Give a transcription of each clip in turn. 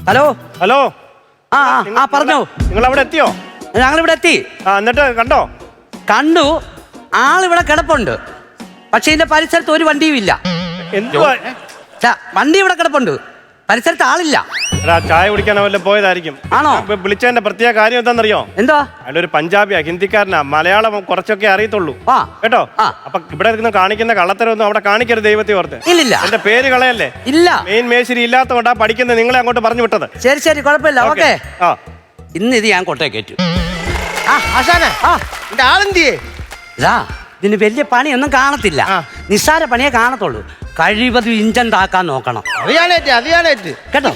Hello hello. പറഞ്ഞോ. നിങ്ങൾ അവിടെ എത്തിയോ? ഞങ്ങളിവിടെ എത്തി. എന്നിട്ട് കണ്ടോ? കണ്ടു. ആളിവിടെ കിടപ്പുണ്ട്. പക്ഷെ ഇതിന്റെ പരിസരത്ത് ഒരു വണ്ടിയും ഇല്ല. എന്തുവാ? വണ്ടി ഇവിടെ കിടപ്പുണ്ട്, പരിസരത്ത് ആളില്ല. ചായ കുടിക്കാൻ വല്ല പോയതായിരിക്കും. ആണോ? വിളിച്ചതിന്റെ പ്രത്യേക കാര്യം എന്താണെന്നറിയോ? എന്താ? അയാളൊരു പഞ്ചാബിയാ, ഹിന്ദിക്കാരനാ. മലയാളം കുറച്ചൊക്കെ അറിയത്തുള്ളൂ കേട്ടോ. അപ്പൊ ഇവിടെ കാണിക്കുന്ന കള്ളത്തരൊന്നും അവിടെ കാണിക്കരുത്, ദൈവത്തെ ഓർത്ത്. ഇല്ല, എന്റെ പേര് കളയല്ലേ. ഇല്ല, മെയിൻ മേശിരി ഇല്ലാത്തതുകൊണ്ടാ പഠിക്കുന്നത് നിങ്ങളെ അങ്ങോട്ട് പറഞ്ഞു വിട്ടത്. ശരി ശരി, കുഴപ്പമില്ല. ഓക്കെ, ഇന്ന് ഇത് ഞാൻ കൊട്ടേക്കേറ്റു. ഇതിന് വലിയ പണിയൊന്നും കാണത്തില്ല, നിസ്സാര പണിയെ കാണത്തുള്ളൂ. കഴിവതും ഇഞ്ചൻ താക്കാൻ നോക്കണം കേട്ടോ.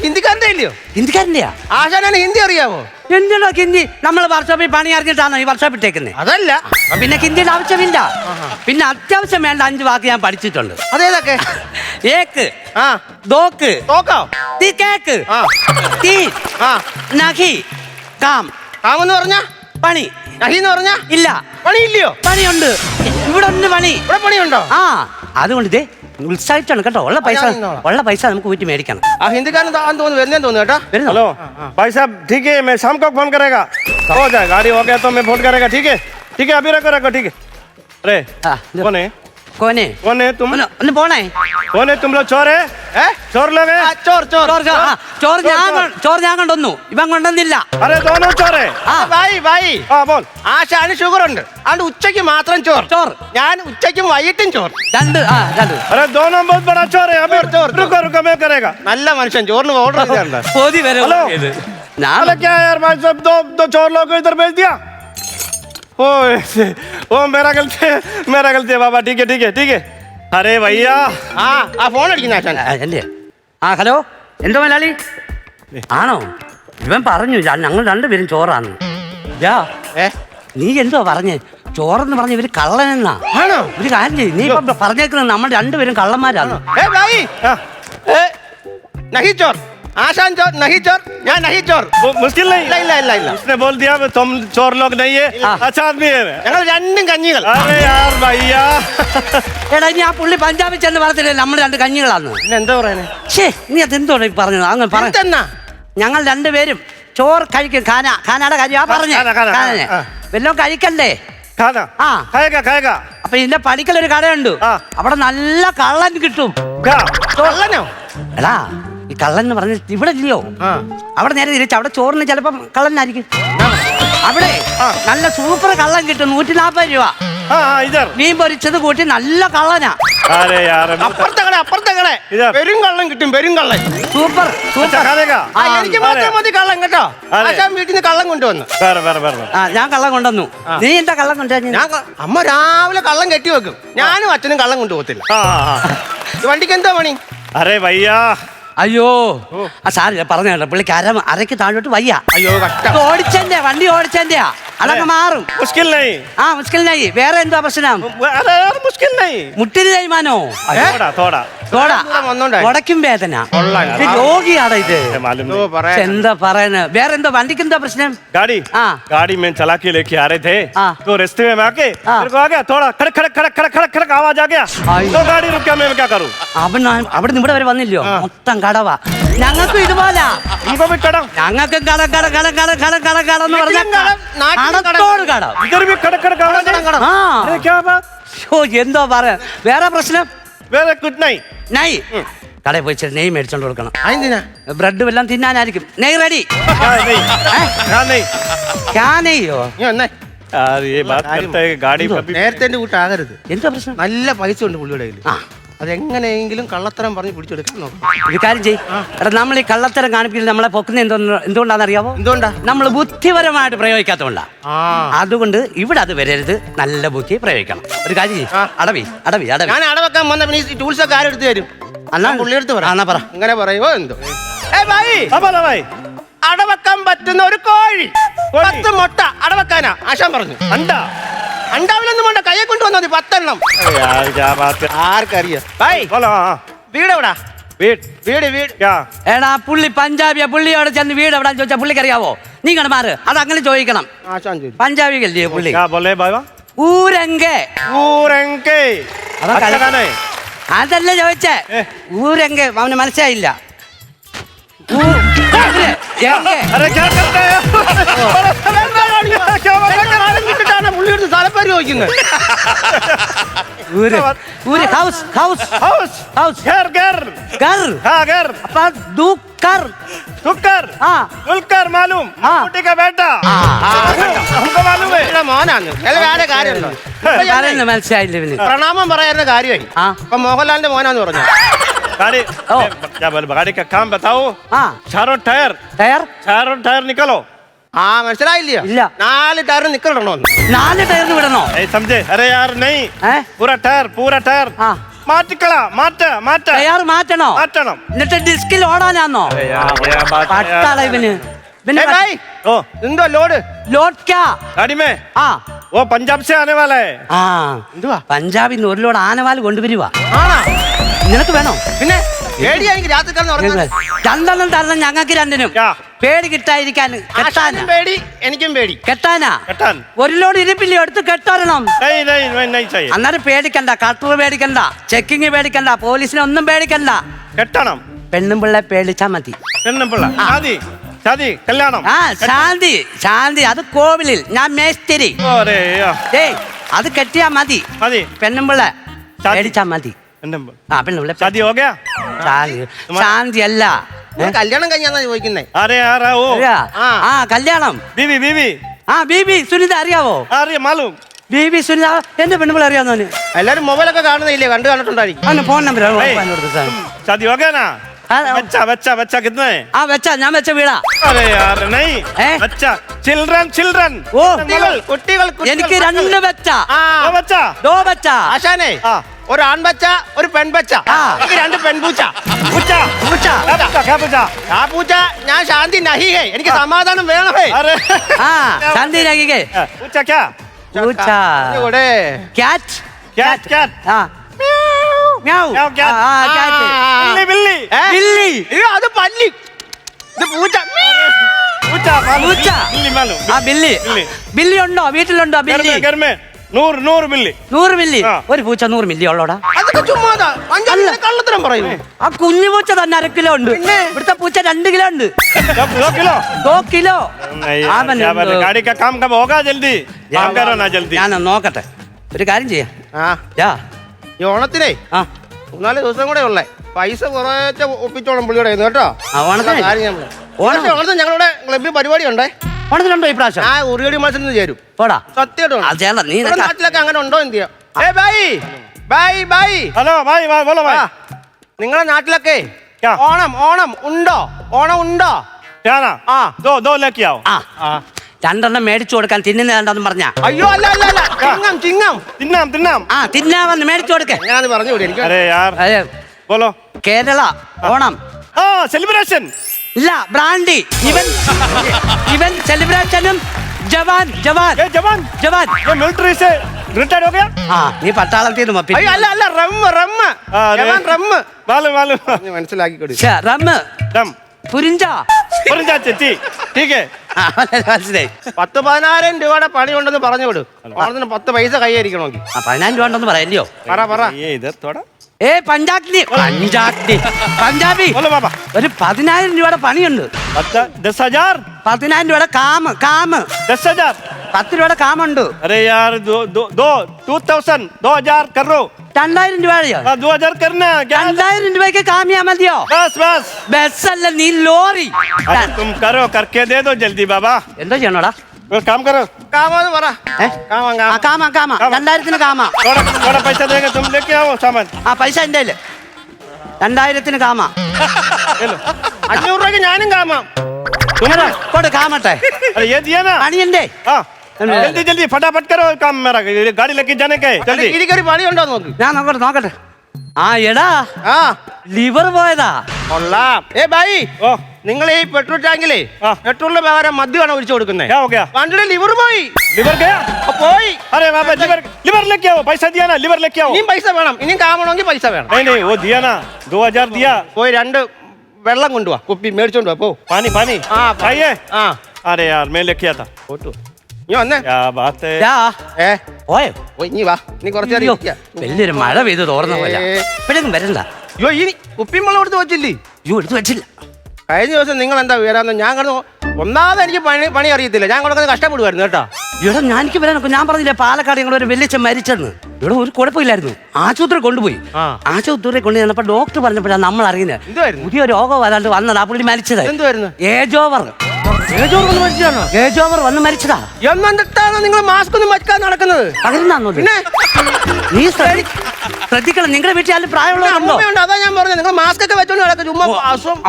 ഹിന്ദിക്കാരൻ്റെയാ? ആശാനാണ് ഹിന്ദി അറിയാമോ? എന്തിനോ ഹിന്ദി? നമ്മൾ വർക്ക്ഷോപ്പിൽ പണി അറിഞ്ഞിട്ടാണോ ഈ വർക്ക്ഷോപ്പ് ഇട്ടേക്കുന്നത്? അതല്ല, പിന്നെ ഹിന്ദിയുടെ ആവശ്യമില്ല. പിന്നെ അത്യാവശ്യം വേണ്ട 5 വാക്ക് ഞാൻ പഠിച്ചിട്ടുണ്ട്. അതേതൊക്കെ? ഏക്ക്, ദോക്ക്, തീ, കേക്ക്, തീ, നഹി, കാം. കാമെന്ന് പറഞ്ഞാ പണി, നഹിന്ന് പറഞ്ഞാ ഇല്ല. പണിയില്ലയോ? പണിയുണ്ട്, ഇവിടെ ഉണ്ട് പണി. ഇവിടെ പണിയുണ്ടോ? അതുകൊണ്ട് ഇതേ ഉത്സാഹിച്ചാണ് കേട്ടോ. ഉള്ള പൈസ നമുക്ക് വീട്ടിൽ മേടിക്കണം. ആ ഹിന്ദിക്കാരൻ തോന്നുന്നു, വരുന്നേന്ന് തോന്നുന്നു കേട്ടോ. हेलो भाई साहब, ठीक है, मैं शाम को फोन करेगा. हो जाए, गाड़ी हो गया तो मैं फोन करेगा. ठीक है ठीक है, अभी रखो. ठीक है. अरे कौन है? कौन है तुम? ഒന്ന് പോണേ. कौन है तुम लोग? चोर है? चोर लोग है? ചോറ് ഞാൻ കൊണ്ടുവന്നു, ഇവൻ കൊണ്ടുവന്നില്ല. अरे दोनों चोर है. ഭായി बोल. ആശാന് ഷുഗർ ഉണ്ട്, അതുകൊണ്ട് ഉച്ചയ്ക്ക് മാത്രം ചോർ. ഞാൻ ഉച്ചയ്ക്കും വൈകിട്ടും ചോർ. രണ്ട്. अरे दोनों बहुत बड़ा चोर है. अभी रुको मैं करेगा. നല്ല മനുഷ്യൻ, ചോറിന് ഓർഡർ ചെയ്തിട്ടുണ്ട്. हेलो क्या यार भाई साहब, दो चोर लोग को इधर भेज दिया. ओ मेरा गलती है बाबा. ठीक है. अरे भैया ആ ഫോൺ അടിക്കുന്ന ആശാൻ. ഹലോ, എന്തോ മലയാളി ആണോ? ഇവൻ പറഞ്ഞു ഞങ്ങൾ രണ്ടുപേരും ചോറാന്ന്. നീ എന്തോ പറഞ്ഞേ? ചോറെന്ന് പറഞ്ഞ ഇവര് കള്ളനെന്നാ. ആണോ? ഒരു കാര്യം ചെയ്യും, നീ ഇപ്പൊ പറഞ്ഞേക്കുന്നത് നമ്മൾ രണ്ടുപേരും കള്ളന്മാരാണ്. നഹി ചോർ, ആശാൻ ചോർ, നഹി ചോർ, ഞാൻ നഹി ചോർ. मुश्किल नहीं. ഇല്ല. उसने बोल दिया तुम चोर लोग नहीं है, अच्छा आदमी है. ഞങ്ങൾ രണ്ടും കഞ്ഞികൾ. अरे यार भैया, എടാ, ഇനി ആ പുള്ളി പഞ്ചാബിൽ ചെന്ന് പറഞ്ഞില്ലേ നമ്മൾ 2 കഞ്ഞികളാന്ന്? പിന്നെ എന്താ പറയുന്നേ? നീ അതെന്തോ പറഞ്ഞത്? അങ്ങനെ പറഞ്ഞ ഞങ്ങൾ രണ്ടുപേരും ചോറ് കഴിക്കും. ഖാനയുടെ കാര്യമാ പറഞ്ഞേ. വല്ലതും കഴിക്കണ്ടേ? खाएगा. അപ്പൊ ഇതിന്റെ പടിക്കലൊരു കടയുണ്ട്, അവിടെ നല്ല കള്ളൻ കിട്ടും. കള്ളനോ? എടാ, ഈ കള്ളൻ എന്ന് പറഞ്ഞ ഇവിടെ ഇല്ലയോ? അവിടെ നേരെ തിരിച്ച് അവിടെ ചോറിന് ചിലപ്പം കള്ളനായിരിക്കും. അവിടെ നല്ല സൂപ്പർ കള്ളൻ കിട്ടും, 140 രൂപ. മീൻ പൊരിച്ചത് കൂട്ടി നല്ല കള്ളനാ. അപ്പുറത്തെ കട പെരും കള്ളൻ കിട്ടും, പെരും കള്ളൻ. സൂപ്പർ. എനിക്ക് മാത്രം മതി കള്ളൻ കേട്ടോ. ആശാൻ വീട്ടിൽ നിന്ന് കള്ളം കൊണ്ടുവന്നു. ഞാൻ കള്ളം കൊണ്ടുവന്നു. നീ എന്താ കള്ളം കൊണ്ടുവന്നു? അമ്മ രാവിലെ കള്ളം കെട്ടി വെക്കും, ഞാനും അച്ഛനും കള്ളം കൊണ്ടുപോകത്തില്ല. വണ്ടിക്ക് എന്താ പണി? അരെ വയ്യ. അയ്യോ, സാറില്ല പറഞ്ഞു കേട്ടോ, പുള്ളിക്ക് അരക്ക് താഴോട്ട് വയ്യ. അയ്യോ, വണ്ടി ഓടിച്ചെന്റെയാ, അതൊക്കെ മാറും. മുസ്കിലിനായി. വേറെ എന്താ പ്രശ്നം? മുട്ടിന് തേയ്മാനോ? ഉടക്കും വേദന. രോഗിയാണ് ഇത്. എന്താ പറയുന്നത്? വേറെ എന്തോ വണ്ടിക്ക് എന്താ പ്രശ്നം? गाड़ी में चला के लेके आ रहे थे, तो रास्ते में आके मेरे को आ गया थोड़ा खड़क आवाज आ गया, तो गाड़ी रुक गया. मैं क्या करूं? അവിടെ ഇവിടെ വരെ വന്നില്ലോ, മൊത്തം കടവാ. ഞങ്ങൾക്കും ഇതുപോലെ ഞങ്ങൾക്കും കടന്ന് പറഞ്ഞ എന്തോ പറയാ. വേറെ പ്രശ്നം? നൈ കടയിൽ പോയി നെയ് മേടിച്ചോണ്ട് കൊടുക്കണം. ബ്രെഡ് എല്ലാം തിന്നാനായിരിക്കും. നെയ് റെഡി. നേരത്തെ കൂട്ടാകരുത്. എന്താ പ്രശ്നം? നല്ല പൈസ ഉണ്ട് പുള്ളിയുടെ കയ്യിൽ. അതെങ്ങനെയെങ്കിലും കള്ളത്തരം പറഞ്ഞ് പിടിച്ചെടുക്കാൻ നോക്കും. ഒരു കാര്യം ചെയ്യ്, എടാ, നമ്മൾ ഈ കള്ളത്തരം കാണിപ്പിക്കുന്നത് നമ്മളെ പൊക്കുന്ന എന്തുകൊണ്ടാണെന്ന് അറിയാമോ? എന്തുകൊണ്ടാ? നമ്മൾ ബുദ്ധിപരമായിട്ട് പ്രയോഗിക്കാത്തതുകൊണ്ടാ. അതുകൊണ്ട് ഇവിടെ അത് വരരുത്, നല്ല ബുദ്ധി പ്രയോഗിക്കണം. ഒരു കാര്യം ചെയ്യ്, അടവി. ഞാൻ അടവെക്കാൻ വന്ന പിന്നെ ഈ ടൂൾസ് ഒക്കെ ആരെടുത്ത് തരും? എന്നാ പുള്ളിയെടുത്ത് പറ. അങ്ങനെ പറയുമോ എന്തോ? അടവെക്കാൻ പറ്റുന്ന ഒരു കോഴി 10 മുട്ട അടവെക്കാനാ ആശാൻ പറഞ്ഞു. അണ്ടാവിലൊന്നും വേണ്ട, കയ്യെ കൊണ്ടുവന്നാൽ 10 എണ്ണം. ആർക്കറിയാം? വീട് എവിടാ? വീട് എടാ, പുള്ളി പഞ്ചാബിയാ. പുള്ളിയോട് ചെന്ന് വീട് എവിടാ ചോദിച്ചാ പുള്ളിക്ക് അറിയാവോ? നീ കണ്ട് മാറ്, അത് അങ്ങനെ ചോദിക്കണം. പഞ്ചാബികല്ലേ പുള്ളി? ഊരങ്കേ. അതല്ല ചോദിച്ചേ, ഊരങ്കേ. അവന് മനസ്സിലായില്ല. अरे क्या करते हैं പുള്ളിയെടുത്ത് സ്ഥലപ്പേര് ചോദിക്കുന്നത്. ഹൗസ് ഹൗസ് हाउस ഹൗസ് घर घर घर हाँ घर അപ്പൊ ദുഃഖർ सुकर ആ दुलकर मालूम हाँ। मम्मूटी का बेटा हमको मालूम है ഇവിടെ മോനാണ് ചില വേറെ കാര്യമുണ്ടോ? പറയുന്നത് മനസ്സിലായില്ല ഇവന് പ്രണാമം പറയാറുന്ന കാര്യമായി ആ. അപ്പൊ മോഹൻലാലിന്റെ മോനാന്ന് പറഞ്ഞു. गाड़ी ओ। क्या बोल गाड़ी का काम बताओ ആ चारों ടയർ टायर निकालो ആ മനസ്സിലായില്ലയോ? ഇല്ല. 4 ടയർ നിക്കണോ? 4 ടയറിന് വിടണോ? नहीं समझे अरे यार नहीं ഏ पूरा टायर ആ മാറ്റിക്കളാ മാറ്റ ടയർ മാറ്റണോ? മാറ്റണം എന്നിട്ട് ഡിസ്കിൽ ഓടാനാന്നോ? अरे यार क्या बात है പട്ടാള यार। ഇവന് ഇവന് ഏയ് ഭായ്, ओ എന്തോ ലോഡ്? ലോഡ് ക്യാ? गाड़ी में ആ वो पंजाब से आने वाला है ആ എന്തുവാ? പഞ്ചാബിൽ നിന്ന് ഒരു ലോഡ് ആനവാൽ കൊണ്ടുവരുവാ. ആണോ? നിനക്ക് വേണോ? പിന്നെ പേടിയാ എനിക്ക് രാത്രി കിടന്ന് ഉറങ്ങാൻ. രണ്ടെണ്ണം തരണം ഞങ്ങൾക്ക് രണ്ടിനും. क्या പേടി കിട്ടാതിരിക്കാൻ കെട്ടാനാ ആശാനും പേടി എനിക്കും പേടി. കെട്ടാനാ कटन ഒരു ലോഡ് ഇരിപ്പില്ലേ എടുത്ത് കെട്ടരണം. नहीं चाहिए അന്നേരം പേടിക്കണ്ട, കട്ടൂർ പേടിക്കണ്ട, ചെക്കിങ് പേടിക്കണ്ട, പോലീസിനെ ഒന്നും പേടിക്കണ്ട. കെട്ടണം പെണ്ണും പിള്ളെ പേടിച്ചാ മതി. പെണ്ണുപിള്ള ഷാദി കല്യാണം ആ ശാന്തി ശാന്തി അത് കോവിലിൽ, ഞാൻ മേസ്തിരി. ഓരേ ഏയ് അത് കെട്ടിയാ മതി. മതി പെണ്ണും പിള്ളെ ശാന്തി. പേടിച്ചാ മതി. ആ പെണ്ണും പിള്ളെ ഷാദി ഹോ ഗയാ ശാന്തി അല്ല നിങ്ങൾ കല്യാണം കഴിഞ്ഞാന്നാ ചോദിക്കുന്നേ? അരേ ആരാ ഓ ആ കല്യാണം. ബീവി ആ ബീബി സുനിത അറിയാവോ? അറിയാം മാലൂം ബീബി സുനിത എന്റെ പെണ്ണുപിള്ള അറിയാവുന്നവന്. എല്ലാരും മൊബൈലൊക്കെ കാണുന്നില്ലേ? കണ്ടിട്ടുണ്ടായിരിക്കും. അവന് ഫോൺ നമ്പർ ഷാദി ഹോ ഗയാ നാ बच्चा कितना है ആ വെച്ചാ ഞാൻ വെച്ച വീടാ. अरे यार नहीं ഏ? बच्चा चिल्ड्रन ഓ കുട്ടികൾ എനിക്ക് 2 വെച്ച ആ बच्चा ദോ വെച്ച. ആശാനെ ആ. ഒരു ആൺപച്ച ഒരു പെൺപച്ച. ആ. എനിക്ക് 2 പെൺപൂച്ച. पूछा പൂച്ച. क्या पूछा ആ പൂച്ച ഞാൻ ശാന്തി നഹി ഹേ, എനിക്ക് സമാധാനം വേണം ഹേ. अरे ആ ശാന്തി രാഗികേ पूछा क्या പൂച്ച. ഇവിടെ ക്യാറ്റ് कैट ആ മ്യാവ്. മ്യാവ്, cat. ആ ക്യാറ്റ്. बिल्ली ഏ? ബില്ലി. അയ്യോ, അത് പല്ലി. ഇത് പൂച്ച. पूछा पूछा। बिल्ली मालूम ആ ബില്ലി. ബില്ലി. ബില്ലി ഉണ്ടോ? വീട്ടിലുണ്ടോ ബില്ലി? घर में नूर बिल्ली 100 മില്ലി. ആ. ഒരു പൂച്ച 100 മില്ലി ഉള്ളോടാ? അതൊക്കെ ചുമ്മാതാ. പഞ്ചാബിലെ കള്ളത്തരം പറയുന്നു. ആ കുഞ്ഞു പൂച്ച തന്നെ 1/2 കിലോ ഉണ്ട്. പിന്നെ? ഇവിടുത്തെ പൂച്ച 2 കിലോ ഉണ്ട്. 2 किलो 2 കിലോ. नहीं അവൻ क्या बात है गाड़ी का काम कब होगा जल्दी काम करो ना जल्दी ഞാൻ നോക്കട്ടെ. ഒരു കാര്യം ചെയ്യാം. ആ യാ ഈ ഓണത്തിനേ ആ 4 ദിവസം കൂടെ ഉള്ളേ. പൈസ കുറേശ്ശെ ഒപ്പിച്ചോളം പുള്ളിയുടെ കയ്യിന്ന് കേട്ടോ. ആ, ഓണത്തിന്? കാര്യം ഞാൻ പറയാം. ഓണം? ഓണത്തിന് ഞങ്ങളുടെ ക്ലബ്ബിൽ പരിപാടി ഉണ്ടേ. ഓണത്തിനുണ്ടോ ഈ പ്രാവശ്യം? ആ ഉറിയടി മത്സരത്തിന് ചേരും. പോടാ. സത്യമായിട്ടും അത് ചെയ്യണ്ട, നീ ഇവിടെ നാട്ടിലൊക്കെ അങ്ങനെ ഉണ്ടോ എന്ത് ചെയ്യാം? ഏ ബൈ हेलो भाई बोलो भाई നിങ്ങളുടെ നാട്ടിലൊക്കെ क्या? ഓണം ഉണ്ടോ? ഓണം ഉണ്ടോ? क्या ना ആ. दो लेके आओ ആ 2 മേടിച്ചു കൊടുക്കാൻ തിന്നുന്ന വേണ്ടെന്ന് പറഞ്ഞ. അയ്യോ അല്ല ചിങ്ങം തിന്നാം ആ തിന്നാവന്ന് മേടിച്ചു കൊടുക്കേ. ഞാൻ പറഞ്ഞു വിടും എനിക്ക്. अरे यार बोलो കേരള ഓണം सेलिब्रेशन ഇല്ല ബ്രാൻഡി. ഇവൻ സെലിബ്രേഷനും ജവാൻ ये जवान ये मिलिट्री से रिटायर्ड हो गया ആ നീ പട്ടാളത്തിൽ നിന്ന് മപ്പി. അയ്യോ അല്ല റമ്മ് अरे റമ്മ് मालूम നീ മനസ്സിലാക്കിക്കൊടു. റമ്മ് दम പുരിഞ്ച. और चाची ठीक है ആ, മനസ്സിലായി. 10,000 രൂപയുടെ പണി ഉണ്ടെന്ന് പറഞ്ഞു വിടും. ഓണത്തിന് 10 പൈസ കൈയായിരിക്കണമെങ്കിൽ. ആ 14 രൂപ ഉണ്ടെന്ന് പറയല്ലോ. പറ ये इधर थोड़ा ഏ പഞ്ചാബി बोलो बाबा ഒരു 10,000 രൂപയുടെ പണിയുണ്ട്. 10,000 10,000 രൂപയുടെ കാമ് 10,000 10 രൂപയുടെ കാമുണ്ട്. अरे यार 2,000 कर रो 2,000 രൂപയോ? 2,000 करना क्या 2,000 രൂപയ്ക്ക് കാമിയാ മതിയോ? बस ബസ്സല്ല നീ ലോറി. अरे तुम करो करके दे दो जल्दी बाबा എന്തോ ചെയ്യണോടാ? एक काम करो കാമാന്ന് പറ. ഏ? കാമം ആ കാമ 2000 കാമ. थोड़ा पैसा देंगे तुम लेके आओ सामान ആ പൈസ എന്റെ 2000 കാമ. 500 രൂപയ്ക്ക് ഞാനും കാമാം. കൊടു കാമട്ടെ. अरे ये दिया ना പണി എന്റെ. हाँ जल्दी फटाफट करो काम मेरा गाड़ी लेके जाने का है जल्दी ഇടിക്കൊരു പണി ഉണ്ടോ നോക്ക്. ഞാൻ നോക്കട്ടെ. ആ എടാ ആ ലിവർ പോയതാ. കൊള്ളാം. ബൈ ओ നിങ്ങൾ ഈ പെട്രോൾ ടാങ്കിലേ ആ. പെട്രോളിന് പകരം മദ്യമാണ് ഒഴിച്ചു കൊടുക്കുന്നത്. क्या हो गया വണ്ടിയുടെ ലിവർ പോയി. लिवर गया പോയി. अरे बाबा लिवर लेके आओ पैसा दिया ना लिवर लेके आओ ഇനിയും പൈസ വേണം. ഇനിയും കാമണമെങ്കിൽ പൈസ വേണം. नहीं वो दिया ना 2,000 दिया പോയി 2 വെള്ളം കൊണ്ടുപോവാ. കുപ്പി മേടിച്ചോണ്ട് പോ. पानी ആ चाहिए ആ अरे यार मैं लेके आता പോട്ടു. നീ വന്നേ. क्या बात है യാ ഏ പോയോ? പോയി നീ വാ. നീ കുറച്ച് നേരം അയ്യോ, ഇരിക്ക. വലിയൊരു മഴ പെയ്ത് തോർന്ന പോലെ. ഏ. ഇപ്പോഴൊന്നും വരണ്ട. അയ്യോ ഈ കുപ്പിയും വെള്ളം എടുത്ത് വെച്ചില്ലേ? അയ്യോ എടുത്ത് വെച്ചില്ല. കഴിഞ്ഞ ദിവസം നിങ്ങൾ എന്താ വരാന്ന് ഞാൻ കിടന്നു. ഒന്നാമത് എനിക്ക് പണി അറിയത്തില്ല. ഞാൻ കൊടുക്കുന്നത് കഷ്ടപ്പെടുമായിരുന്നു കേട്ടോ. ഇവിടെ എനിക്ക് വരാനൊക്കെ ഞാൻ പറഞ്ഞില്ലേ പാലക്കാട് ഞങ്ങൾ ഒരു വലിയച്ഛൻ മരിച്ചെന്ന്. ഇവിടെ ഒരു കുഴപ്പമില്ലായിരുന്നു. ആശുപത്രി കൊണ്ടുപോയി. ആശുപത്രി കൊണ്ടു ചെന്നപ്പോ ഡോക്ടർ പറഞ്ഞപ്പോഴാണ് നമ്മൾ അറിയുന്നത് പുതിയ രോഗം വരാണ്ട് വന്നതാ പുള്ളി മരിച്ചത്. എന്തുവായിരുന്നു? ഏജ് ഓവർ വന്ന് മരിച്ചതാ. എന്നിട്ടാണ് നിങ്ങൾ മാസ്ക് ഒന്നും വയ്ക്കാൻ നടക്കുന്നത്? പകരുന്നാന്നോ? നീ ശ്രദ്ധിക്കണം. നിങ്ങളുടെ വീട്ടിൽ ആരും പ്രായമുള്ളവരുണ്ടോ? അതാ ഞാൻ പറഞ്ഞത് നിങ്ങൾ മാസ്ക് ഒക്കെ വെച്ചോണ്ട് നടക്കും. ചുമ്മാ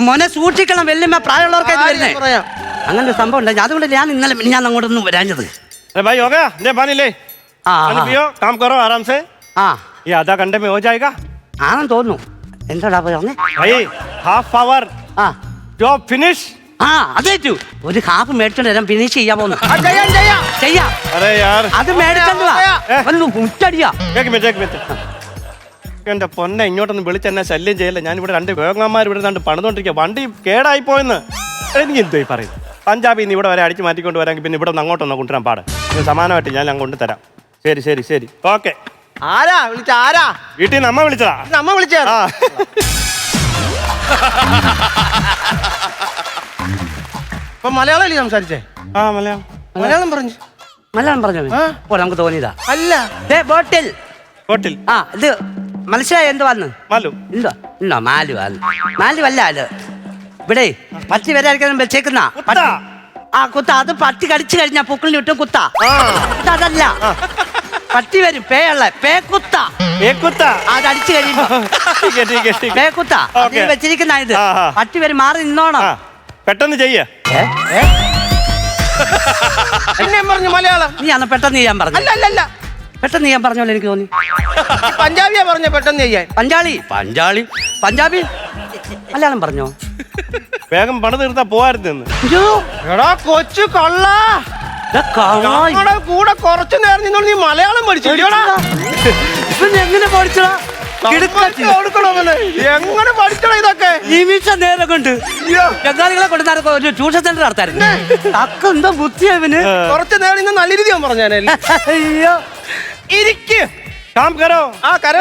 മോനെ സൂക്ഷിക്കണം. വല്യമ്മ പ്രായമുള്ളവർക്ക് പറയാം. അങ്ങനെ ഒരു സംഭവം ഉണ്ട്. അതുകൊണ്ട് ഞാൻ ഇന്നലെ ഞാൻ അങ്ങോട്ടൊന്നും വരാഞ്ഞത്. अरे भाई हो गया ले पानी ले पानी पियो काम करो आराम से ये आधा घंटे में हो जाएगा ആണെന്ന് തോന്നുന്നു. എന്താടാ പറഞ്ഞേ? भाई हाफ आवर जॉब फिनिश അതേറ്റു. ഒരു ഹാഫ് മേടിച്ചോണ്ട് വരാൻ ഫിനിഷ് ചെയ്യാൻ പോകുന്നു. ചെയ്യാം. अरे यार അത് മേടിച്ചോണ്ട് മുറ്റടിയാ. എന്റെ പൊന്നെ ഇങ്ങോട്ടൊന്നും വിളിച്ചെന്നെ ശല്യം ചെയ്യല്ല. ഞാൻ ഇവിടെ രണ്ട് വേഗന്മാർ ഇവിടെ രണ്ട് പണിതോണ്ടിരിക്കുക. വണ്ടി കേടായി പോയെന്ന് എനിക്ക് എന്തോ പറയും. പഞ്ചാബിൽ നിന്ന് ഇവിടെ വരെ അടിച്ച് മാറ്റിക്കൊണ്ട് വരാമെങ്കിൽ പിന്നെ ഇവിടെ നിന്ന് അങ്ങോട്ടൊന്ന് കൊണ്ടുവരാൻ പാട്. സമാനമായിട്ട് ഞാൻ കൊണ്ടുതരാം. ശരി ശരി ശരി ഓക്കെ. ആരാ വിളിച്ച? ആരാ? വീട്ടിൽ നിന്ന് അമ്മ വിളിച്ചതാ. അമ്മ വിളിച്ചാ? ഇപ്പൊ മലയാളം അല്ലേ സംസാരിച്ചേ? മലയാളം പറഞ്ഞു. മലയാളം പറഞ്ഞു. നമുക്ക് തോന്നിയതാ. അല്ല ബോട്ടിൽ ബോട്ടിൽ ഇത് മനസ്സിലായി. എന്ത് വന്ന് മാലു ഇല്ലോ ഇല്ലോ മാലു മാലു അല്ല. അത് ഇവിടെ പട്ടി വരാതിരിക്കാൻ വെച്ചേക്കുന്ന കുത്ത. അത് പട്ടി കടിച്ചു കഴിഞ്ഞാ പൊക്കിളിന് വിട്ടും കുത്ത. അതല്ല പട്ടി വരും. പേക്കുത്ത. അത് അടിച്ചു കഴിയുമ്പോ പേക്കുത്ത വെച്ചിരിക്കുന്ന ഇത്. പട്ടി വരും. മാറി നിന്നോണം. പെട്ടെന്ന് ചെയ്യേ. എന്നെ പറഞ്ഞു മലയാളം. നീ അന്ന് പെട്ടെന്ന് ചെയ്യാൻ പറഞ്ഞു. അല്ല പെട്ടെന്ന് ചെയ്യാൻ പറഞ്ഞോളൂ. എനിക്ക് തോന്നി പഞ്ചാബിയാ പറഞ്ഞ പെട്ടെന്ന് ചെയ്യാൻ. പഞ്ചാബി മലയാളം പറഞ്ഞോ? വേഗം പണി തീർത്താ പോവായിരുന്നു. എടാ കൊച്ചു കള്ള, കൂടെ കുറച്ചു നേരം നിന്നോട് നീ മലയാളം പഠിച്ചില്ലടാ. എങ്ങനെ പഠിച്ചടാ? എങ്ങനെ പഠിച്ചടാ ഇതൊക്കെ? നിമിഷ നേരം കൊണ്ട് ബംഗാളികളെ കൊണ്ട് ഒരു ട്യൂഷൻ സെന്റർ നടത്തായിരുന്നു. അക്ക എന്താ ബുദ്ധിയാ ഇവന്. കുറച്ചു നേരം ഇന്ന് നല്ല രീതി ഞാൻ പറഞ്ഞാനല്ലേ. അയ്യോ ഇരിക്ക്. काम करो करो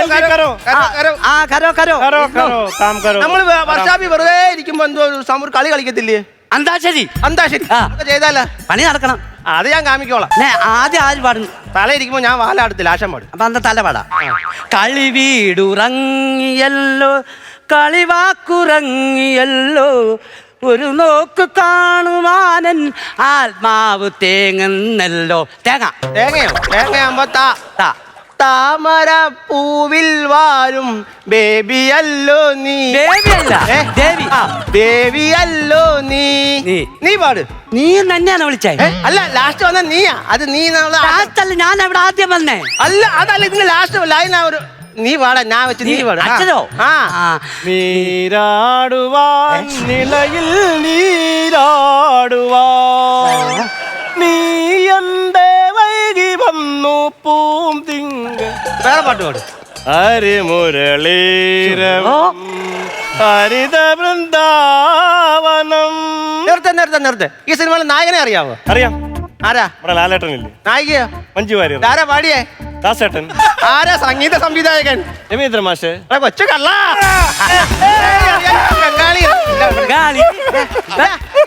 काम करो. നമ്മൾ വർഷാപ്പി വെറുതെ ഇരിക്കുമ്പോ എന്തോ ഒരു കളി കളിക്കത്തില്ലേ? അന്താക്ഷരി ചെയ്താലോ? പണി നടക്കണം. അത് ഞാൻ കാമിക്കോളാം. ആദ്യം ആര് പാടുന്നു? തല ഇരിക്കുമ്പോ ഞാൻ വാലാടത്തില്ല. ആശം പാടും. അപ്പൊ അന്ത തല പാടാ. കളി വീടുറങ്ങിയല്ലോ കളിവാക്കുറങ്ങിയല്ലോ ഒരു നോക്ക് കാണുവാനൻ ആത്മാവ് തേങ്ങുന്നല്ലോ. തേങ്ങയാകുമ്പോ താമര പൂവിൽ വാരും ബേബിയല്ലോ നീ. ദേവിയല്ലോ നീ. നീ പാട്. നീ തന്നെയാണ് വിളിച്ചേ? അല്ല ലാസ്റ്റ് വന്ന നീയാ. അത് നീ ഞാൻ അവിടെ ആദ്യം വന്നേ. അല്ല അതല്ല ഇതിന്റെ ലാസ്റ്റ് ലൈൻ. ഒരു നീ പാടാ. ഞാൻ വെച്ച് നീ പാട്. അച്ഛനോ? നീരാടുവാൻ നിലയിൽ നീരാടുവാൻ നീ എന്റെ വൈകി വന്നു പൂം തിങ്ക. വേറെ പാട്ട് പാട്. ഹരിമുരളീരവം ഹരിത വൃന്ദാവനം. നിർത്ത്. ഈ സിനിമയിലെ നായകനെ അറിയാവോ? അറിയാം. ആരാ? നമ്മുടെ ലാലേട്ടനില്ലേ? നായികയോ? മഞ്ജു വാര്യർ. ആരാ പാടിയേ? ദാസേട്ടൻ. ആരാ സംഗീത സംവിധായകൻ? രവീന്ദ്ര മാഷ്. കൊച്ചു കള്ള.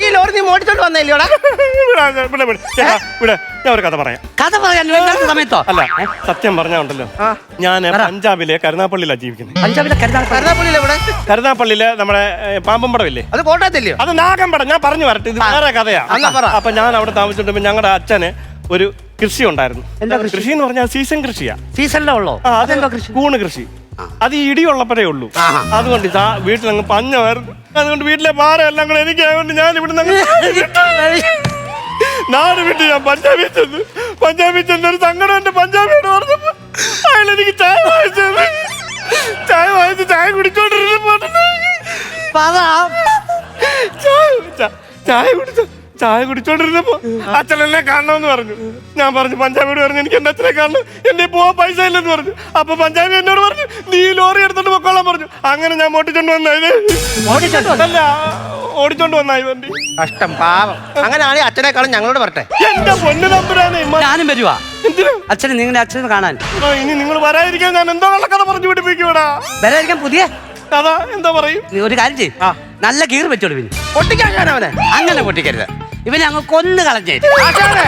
ഈ ലോറി നീ മോടിച്ചോണ്ട് വന്നില്ലോടാ? ഞാൻ ഒരു കഥ പറയാം. കഥ പറയാൻ സമയത്തോ? അല്ല സത്യം പറഞ്ഞുണ്ടല്ലോ. ഞാൻ പഞ്ചാബിലെ കരുനാപ്പള്ളിയിലാണ് ജീവിക്കുന്നത്. പഞ്ചാബിലെ കരുനാപ്പള്ളിയിലെ നമ്മുടെ പാമ്പമ്പടമില്ലേ? അത് കോട്ടയത്തില്ലയോ? അത് നാഗമ്പടം. ഞാൻ പറഞ്ഞു വരട്ടെ. ഇത് വേറെ കഥയാ. അപ്പൊ ഞാൻ അവിടെ താമസിച്ചിട്ട് ഞങ്ങളുടെ അച്ഛന് ഒരു കൃഷി ഉണ്ടായിരുന്നു. കൃഷി എന്ന് പറഞ്ഞാൽ സീസൺ കൃഷിയാ. സീസണിലേ ഉള്ളോ? കൂണ് കൃഷി. അത് ഇടിയുള്ളപ്പോഴേ ഉള്ളൂ. അതുകൊണ്ട് വീട്ടിലങ്ങ് പഞ്ഞമായിരുന്നു. അതുകൊണ്ട് വീട്ടിലെ പാറ എല്ലാം കൂടെ എനിക്കായതുകൊണ്ട് ഞാൻ ഇവിടുന്ന് നാട് വിട്ട് ഞാൻ പഞ്ചാബിൽ ചെന്ന് ഒരു സങ്കടം എന്റെ പഞ്ചാബിയോട് പറഞ്ഞപ്പോ അയാൾ എനിക്ക് ചായ വാങ്ങിച്ച് ചായ കുടിച്ചോണ്ടിരുന്നു. ചായ കുടിച്ചോണ്ടിരുന്നപ്പോ അച്ഛൻ എന്നെ കാണണമെന്ന് പറഞ്ഞു. ഞാൻ പറഞ്ഞു പഞ്ചാബിയോട് പറഞ്ഞു എനിക്ക് എന്റെ അച്ഛനെ കാണണം, എന്റെ പോവാൻ പൈസ ഇല്ലെന്ന് പറഞ്ഞു. അപ്പൊ പഞ്ചാബി എന്നോട് പറഞ്ഞു നീ ലോറി എടുത്തോണ്ട് പൊക്കോളാൻ പറഞ്ഞു. അങ്ങനെ ഞാൻ ഓടിച്ചോണ്ട് വന്നായത്. അല്ല ഓടിച്ചോണ്ട് വന്നായി വണ്ടി. കഷ്ടം പാവം. അങ്ങനെയാണെങ്കിൽ അച്ഛനെക്കാളും ഞങ്ങളോട് പറട്ടെ. എന്റെ പൊന്നു തമ്പുരാനെ ഞാനും വരുവാ. അച്ഛനെ നിങ്ങളുടെ അച്ഛനെ കാണാൻ. ഇനി നിങ്ങൾ വരാതിരിക്കാൻ ഞാൻ എന്തോ കള്ളക്കഥ പറഞ്ഞു പിടിപ്പിക്കൂടാ. വരാതിരിക്കാൻ പുതിയ അതാ എന്താ പറയും? നീ ഒരു കാര്യം ചെയ്യും നല്ല കീറ് വെച്ചോളൂ പിന്നെ പൊട്ടിക്കാൻ അവനെ അങ്ങനെ പൊട്ടിക്കരുത്. ഇവനെ അങ്ങ് കൊന്നു കളഞ്ഞേ. ആശാനെ